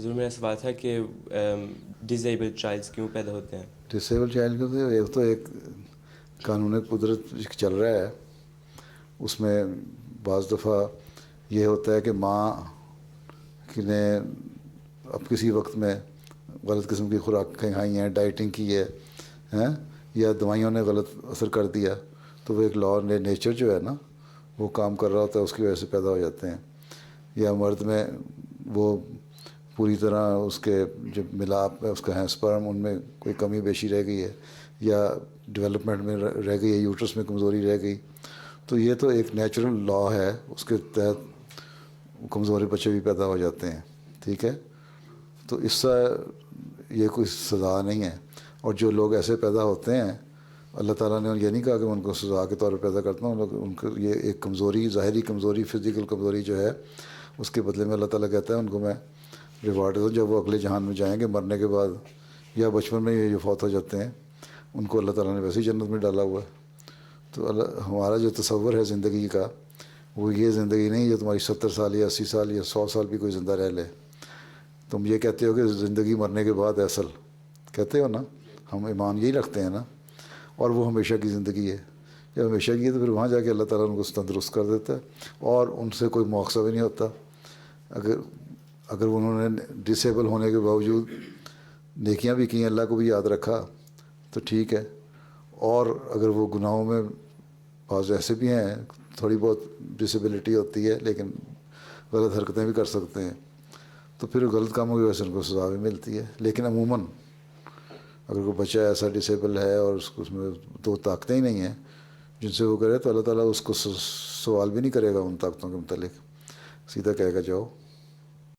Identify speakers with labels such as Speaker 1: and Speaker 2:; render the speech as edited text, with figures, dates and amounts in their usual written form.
Speaker 1: حضور میرا سوال تھا کہ ڈسیبلڈ چائلڈس کیوں پیدا ہوتے ہیں؟
Speaker 2: ڈسیبل چائلڈ کو تو ایک قانون قدرت چل رہا ہے، اس میں بعض دفعہ یہ ہوتا ہے کہ ماں نے اب کسی وقت میں غلط قسم کی خوراک کھائی ہیں، ڈائٹنگ کی ہے یا دوائیوں نے غلط اثر کر دیا، تو وہ ایک لا نیچر جو ہے نا وہ کام کر رہا ہوتا ہے، اس کی وجہ سے پیدا ہو جاتے ہیں. یا مرد میں وہ پوری طرح اس کے جو ملاپ ہے اس کا ہے اسپرم، ان میں کوئی کمی بیشی رہ گئی ہے یا ڈیولپمنٹ میں رہ گئی ہے، یوٹرس میں کمزوری رہ گئی، تو یہ تو ایک نیچرل لا ہے، اس کے تحت کمزوری بچے بھی پیدا ہو جاتے ہیں. ٹھیک ہے، تو اس سے یہ کوئی سزا نہیں ہے. اور جو لوگ ایسے پیدا ہوتے ہیں اللہ تعالیٰ نے یہ نہیں کہا کہ میں ان کو سزا کے طور پہ پیدا کرتا ہوں، ان کو یہ ایک کمزوری، ظاہری کمزوری، فزیکل کمزوری جو ہے اس کے بدلے میں اللہ تعالیٰ کہتا ہے ان کو میں ریوارڈ دیتا ہوں. جب وہ اگلے جہان میں جائیں گے مرنے کے بعد یا بچپن میں یہ جو فوت ہو جاتے ہیں ان کو اللہ تعالیٰ نے ویسے ہی جنت میں ڈالا ہوا ہے. تو ہمارا جو تصور ہے زندگی کا وہ یہ زندگی نہیں جو تمہاری 70 سال یا 80 سال یا 100 سال بھی کوئی زندہ رہ لے. تم یہ کہتے ہو کہ زندگی مرنے کے بعد اصل کہتے ہو نا، ہم ایمان یہی رکھتے ہیں نا، اور وہ ہمیشہ کی زندگی ہے. جب ہمیشہ کی ہے تو پھر وہاں جا کے اللہ تعالیٰ ان کو تندرست کر دیتا ہے اور ان سے کوئی مواخذہ بھی نہیں ہوتا. اگر انہوں نے ڈسیبل ہونے کے باوجود نیکیاں بھی کی ہیں، اللہ کو بھی یاد رکھا تو ٹھیک ہے. اور اگر وہ گناہوں میں بعض ایسے بھی ہیں تھوڑی بہت ڈسیبلٹی ہوتی ہے لیکن غلط حرکتیں بھی کر سکتے ہیں، تو پھر غلط کاموں کی وجہ سے ان کو سزا بھی ملتی ہے. لیکن عموماً اگر کوئی بچہ ایسا ڈسیبل ہے اور اس میں دو طاقتیں ہی نہیں ہیں جن سے وہ کرے، تو اللہ تعالیٰ اس کو سوال بھی نہیں کرے گا ان طاقتوں کے متعلق، سیدھا کہے گا جاؤ